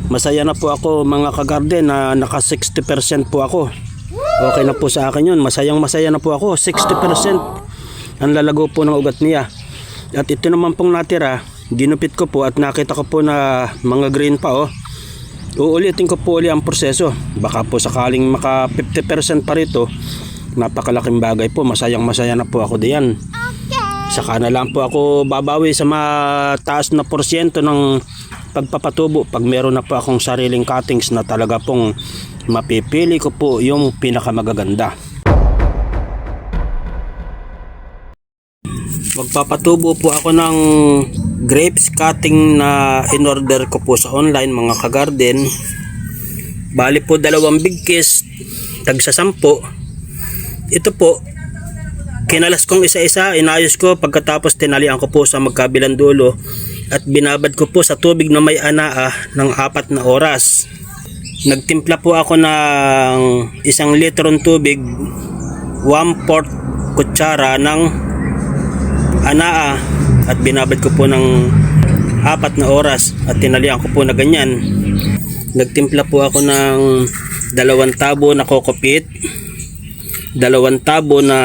Masaya na po ako mga kagarden na naka 60% po ako. Okay na po sa akin yun. Masaya na po ako. 60% ang lalago po ng ugat niya. At ito naman pong natira, ginupit ko po at nakita ko po na mga green pa oh. Uulitin ko po ulit ang proseso. Baka po sakaling maka 50% pa rito. Napakalaking bagay po. Masaya na po ako diyan. Saka na lang po ako babawi sa mataas na porsyento ng pagpapatubo pag meron na po akong sariling cuttings na talaga pong mapipili ko po yung pinakamagaganda. Magpapatubo po ako ng grapes cutting na in-order ko po sa online mga kagarden. Bali po 2 bigkis tagsa 10. Ito po kinalas kong isa-isa, inayos ko pagkatapos tinalian ko po sa magkabilang dulo at binabad ko po sa tubig na may anaa ng 4 na oras. Nagtimpla po ako ng 1 litron tubig, 1/4 kutsara ng anaa at binabad ko po ng 4 na oras at tinalian ko po na ganyan. Nagtimpla po ako ng 2 tabo na kokopit, 2 tabo na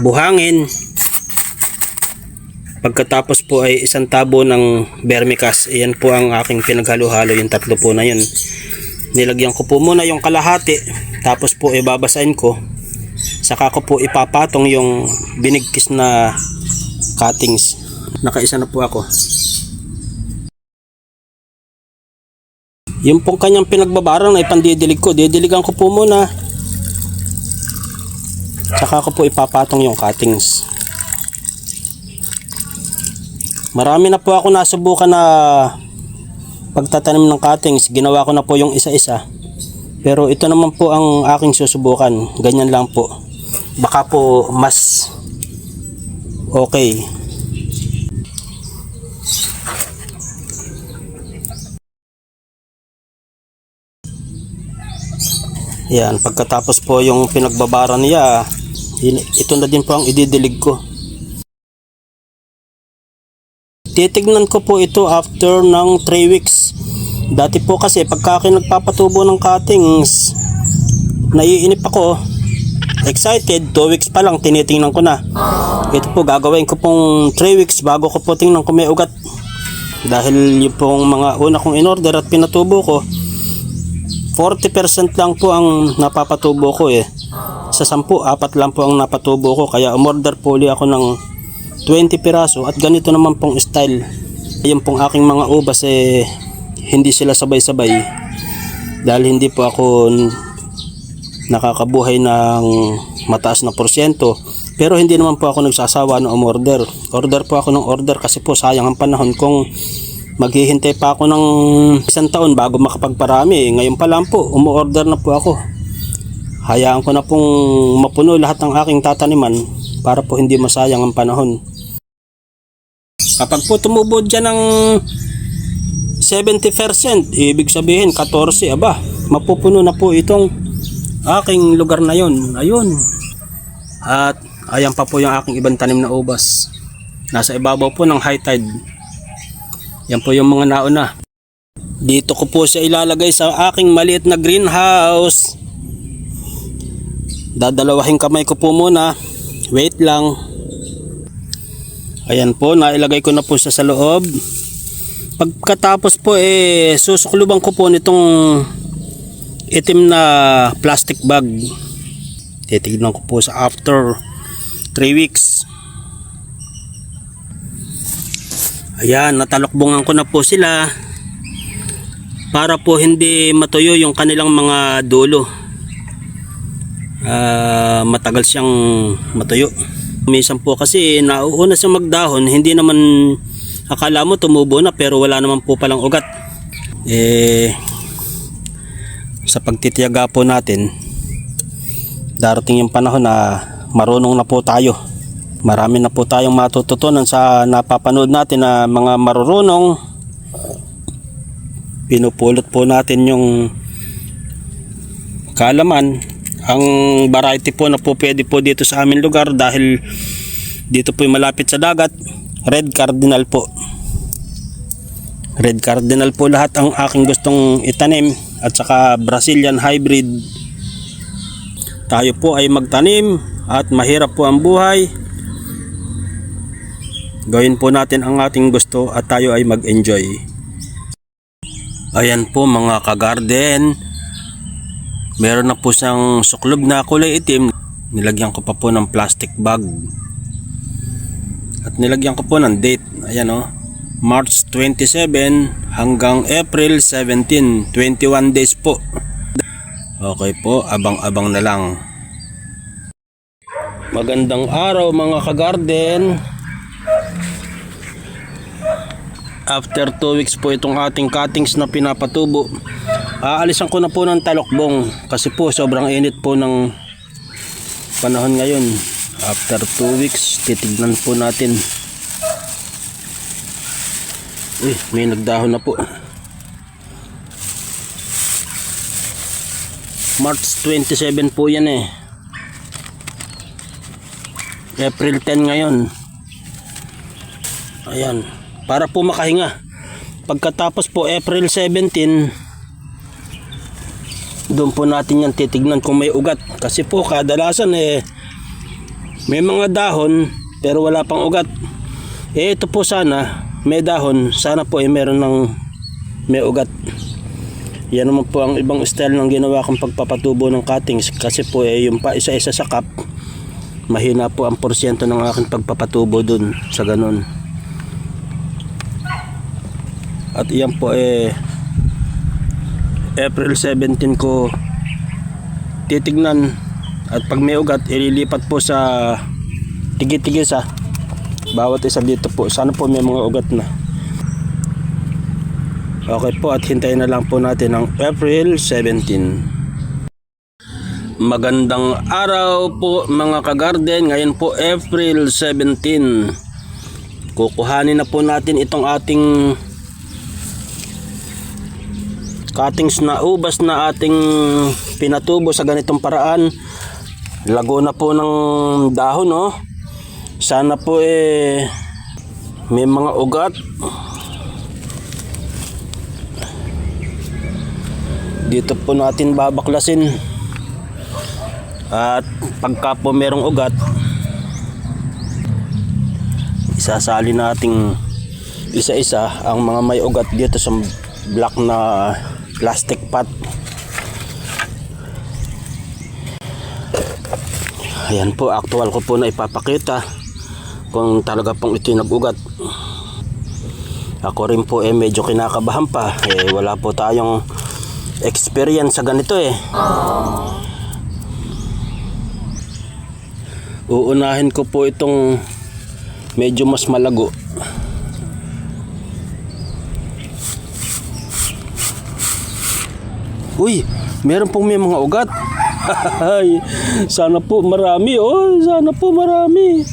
buhangin, pagkatapos po ay 1 tabo ng vermicast. Iyan po ang aking pinaghalo-halo, yung 3 po na yun. Nilagyan ko po muna yung kalahati, tapos po ibabasahin ko, saka ko po ipapatong yung binigkis na cuttings. Nakaisa na po ako. Yung pong kanyang pinagbabarang ay pandidilig ko, didiligan ko po muna, saka ko po ipapatong yung cuttings. Marami na po ako nasubukan na pagtatanim ng cuttings. Ginawa ko na po yung isa-isa. Pero ito naman po ang aking susubukan. Ganyan lang po. Baka po mas okay. Yan, pagkatapos po yung pinagbabara niya, ito na din po ang ididilig ko. Titignan ko po ito after ng 3 weeks. Dati po kasi pagka nagpapatubo ng cuttings, naiinip ako, excited, 2 weeks pa lang tinitingnan ko na. Ito po gagawin ko pong 3 weeks bago ko po tingnan kung may ugat. Dahil yung pong mga una kong in-order at pinatubo ko, 40% lang po ang napapatubo ko eh. Sa 10, 4 lang po ang napatubo ko. Kaya umorder po ulit ako ng 20 piraso at ganito naman pong style. Yung pong aking mga ubas eh hindi sila sabay-sabay dahil hindi po ako nakakabuhay ng mataas na porsyento. Pero hindi naman po ako nagsasawa na umorder. Order po ako ng order kasi po sayang ang panahon kung maghihintay pa ako ng 1 taon bago makapagparami. Ngayon pa lang po umuorder na po ako. Hayaan ko na pong mapuno lahat ng aking tataniman para po hindi masayang ang panahon. Kapag po tumubo dyan ng 70%, ibig sabihin 14, aba, mapupuno na po itong aking lugar na yon. Ayun. At ayan pa po yung aking ibang tanim na ubas. Nasa ibabaw po ng high tide. Yan po yung mga nauna. Dito ko po siya ilalagay sa aking maliit na greenhouse. Dadalawahin kamay ko po muna. Wait lang. Ayan po, nailagay ko na po siya sa loob. Pagkatapos po susukluban ko po nitong itim na plastic bag. Titignan ko po sa after 3 weeks. Ayan, natalokbongan ko na po sila para po hindi matuyo yung kanilang mga dulo. Matagal siyang matuyo. Minsan po kasi nauuna siyang magdahon, hindi naman akala mo tumubo na pero wala naman po palang ugat. Sa pagtitiyaga po natin, darating yung panahon na marunong na po tayo. Marami na po tayong matututunan sa napapanood natin na mga marurunong. Pinupulot po natin yung kaalaman. Ang variety po na po pwede po dito sa aming lugar dahil dito po malapit sa dagat, red cardinal po. Red Cardinal po lahat ang aking gustong itanim at saka Brazilian hybrid. Tayo po ay magtanim at mahirap po ang buhay. Gawin po natin ang ating gusto at tayo ay mag-enjoy. Ayan po mga kagarden. Meron na po siyang suklob na kulay itim. Nilagyan ko pa po ng plastic bag. At nilagyan ko po ng date. Ayan o. March 27 hanggang April 17. 21 days po. Okay po. Abang-abang na lang. Magandang araw mga kagarden. After 2 weeks po itong ating cuttings na pinapatubo. Aalisan ko na po ng talokbong kasi po sobrang init po ng panahon ngayon. After 2 weeks titignan po natin. May nagdahon na po. March 27 po yan eh. April 10 ngayon. Ayan. Para po makahinga. Pagkatapos po April 17, doon po natin yan titignan kung may ugat. Kasi po kadalasan may mga dahon pero wala pang ugat. Ito po sana may dahon. Sana po meron ng may ugat. Yan naman po ang ibang style ng ginawa kong pagpapatubo ng cuttings. Kasi po yung pa isa-isa sa cup, mahina po ang porsyento ng aking pagpapatubo dun sa ganun. At iyan po April 17 ko titignan. At pag may ugat ililipat po sa tigi-tigis bawat isa dito po. Sana po may mga ugat na. Okay po, at hintayin na lang po natin ang April 17. Magandang araw po mga kagarden. Ngayon po April 17. Kukuhanin na po natin itong ating cuttings na ubas na ating pinatubo sa ganitong paraan. Lago na po ng dahon Sana po may mga ugat. Dito po natin babaklasin. At pagka po merong ugat, isasali nating isa-isa ang mga may ugat dito sa black na plastic pot. Ayan po, actual ko po na ipapakita kung talaga pong ito nag-ugat. Ako rin po medyo kinakabahan pa. Wala po tayong experience sa ganito Uunahin ko po itong medyo mas malago. Uy, meron pong may mga ugat. Sana po marami. Sana po marami.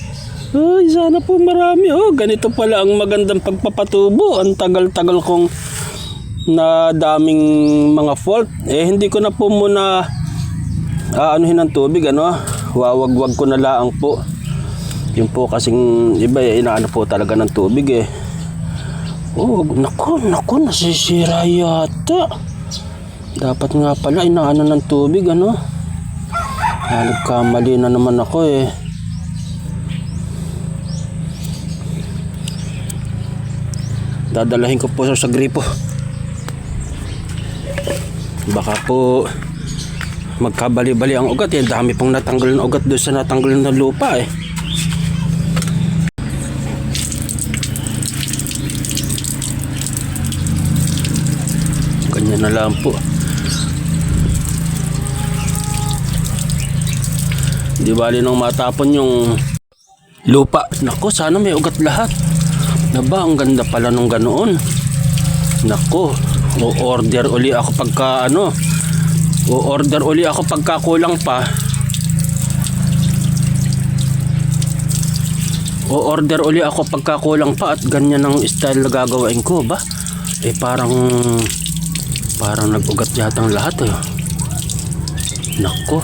Sana po marami. Ganito pala ang magandang pagpapatubo. Ang tagal-tagal kong na daming mga fault. Hindi ko na po muna aanuhin ng tubig. Wawagwag ko na lang po. Yun po kasing iba inaano po talaga ng tubig Naku, nasisira yata. Dapat nga pala inaano ng tubig nagkamali na naman ako Dadalahin ko po sa gripo. Baka po magkabali-bali ang ugat dami pong natanggal ng ugat doon sa natanggal ng lupa Ganyan na lang po. Di bali nang matapon yung lupa. Nako, sana may ugat lahat. Naba, ang ganda pala nung ganoon. Nako, o-order uli ako pagka o-order uli ako pagka kulang pa. O-order uli ako pagka kulang pa at ganyan ang style na gagawin ko ba? Parang nag-ugat yatang lahat Nako.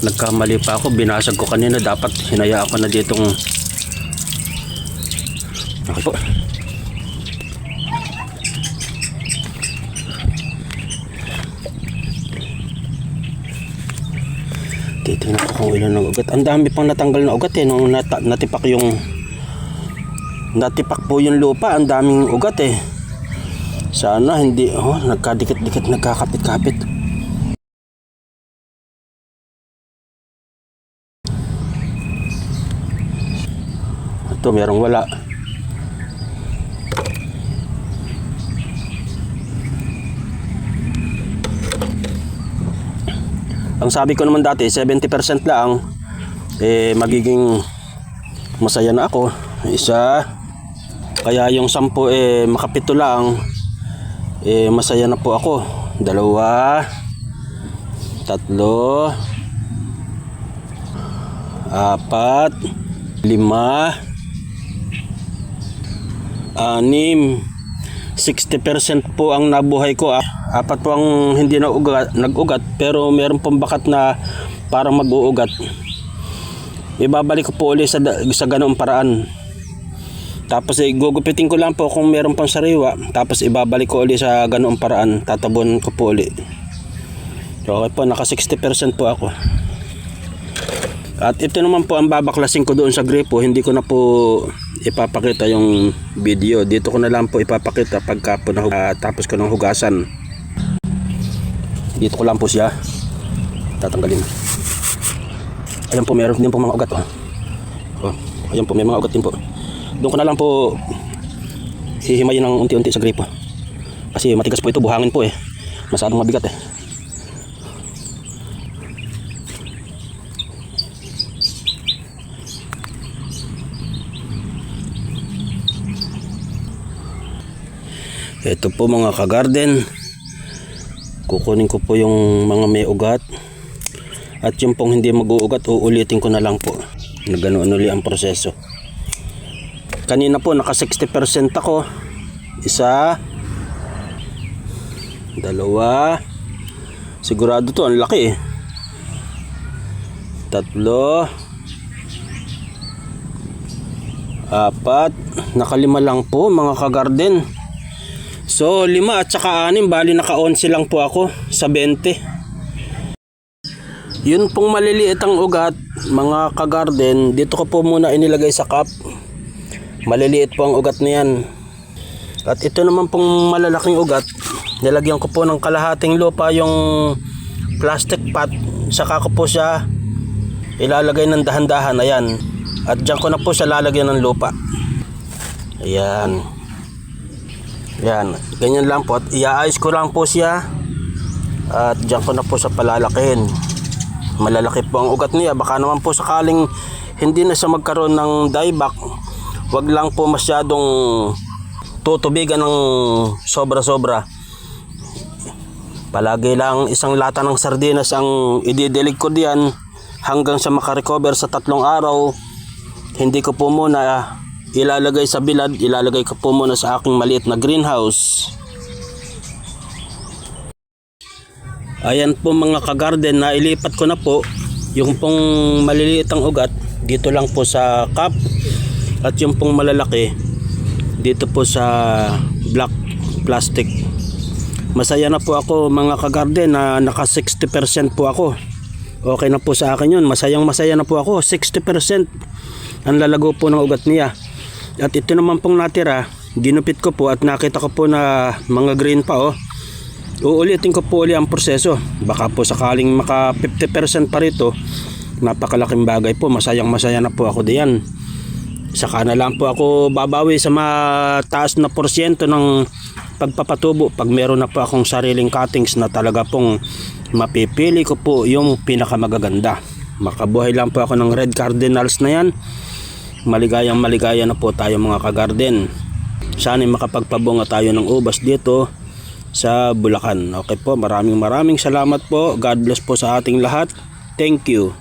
Nagkamali pa ako, binasag ko kanina, dapat hinaya ako na ditong Titingnan ko kung ilan ng ugat. Ang dami pang natanggal na ugat nung natipak po yung lupa. Ang daming ugat Sana hindi nagkadikit-dikit, nagkakapit-kapit. Ito merong wala. Ang sabi ko naman dati 70% lang magiging masaya na ako. Isa, kaya yung 10 makapito lang masaya na po ako. 2, 3, 4, 5, 6, 60% po ang nabuhay ko. 4 po ang hindi nag-ugat, pero meron pong bakat na parang mag-uugat. Ibabalik ko po ulit sa ganoong paraan. Tapos gugupitin ko lang po kung meron pang sariwa, tapos ibabalik ko ulit sa ganoong paraan. Tatabon ko po ulit. Okay po, naka 60% po ako. At ito naman po ang babaklasin ko doon sa gripo. Hindi ko na po ipapakita yung video. Dito ko na lang po ipapakita pagka po tapos ko ng hugasan. Dito ko lang po siya tatanggalin. Ayan po, meron din po mga ugat. Ayan po, may mga ugat din po. Doon ko na lang po hihimayin ng unti-unti sa gripo. Kasi matigas po ito, buhangin po masyadong mabigat Ito po mga kagarden, kukunin ko po yung mga may ugat, at yung pong hindi mag-uugat uulitin ko na lang po na ganoon ulit ang proseso. Kanina po naka 60% ako. 1, 2, sigurado to, ang laki 3, 4, naka 5 lang po mga kagarden. So 5 at saka 6, bali naka 11 lang po ako sa 20. Yun pong maliliit ang ugat mga kagarden, dito ko po muna inilagay sa cup. Maliliit po ang ugat na yan. At ito naman pong malalaking ugat, nilagyan ko po ng kalahating lupa yung plastic pot. Saka ko po siya ilalagay ng dahan-dahan. Ayan. At dyan ko na po siya lalagyan ng lupa. Ayan. Yan, ganyan lang po. At iaayos ko lang po siya. At dyan ko na po siya palalakihin. Malalaki po ang ugat niya. Baka naman po sakaling hindi na siya magkaroon ng dieback, wag lang po masyadong tutubigan ng sobra-sobra. Palagi lang isang lata ng sardinas ang ididilig ko diyan hanggang sa makarecover sa 3 araw. Hindi ko po muna ilalagay sa bilad, ilalagay ko po muna sa aking maliit na greenhouse. Ayan po mga kagarden, na ilipat ko na po yung pong maliliit ang ugat dito lang po sa cup, at yung pong malalaki dito po sa black plastic. Masaya na po ako mga kagarden na naka 60% po ako. Okay na po sa akin yun, masaya na po ako. 60% ang lalago po ng ugat niya. At ito naman pong natira, ginupit ko po at nakita ko po na mga green pa Uulitin ko po ulit ang proseso. Baka po sakaling maka 50% pa rito, napakalaking bagay po. Masaya na po ako diyan. Saka na lang po ako babawi sa mataas na porsyento ng pagpapatubo pag meron na po akong sariling cuttings na talaga pong mapipili ko po yung pinakamagaganda. Makabuhay lang po ako ng red cardinals na yan. Maligaya na po tayo mga kagarden. Sana makapagpabunga tayo ng ubas dito sa Bulacan. Okay po, maraming salamat po. God bless po sa ating lahat. Thank you.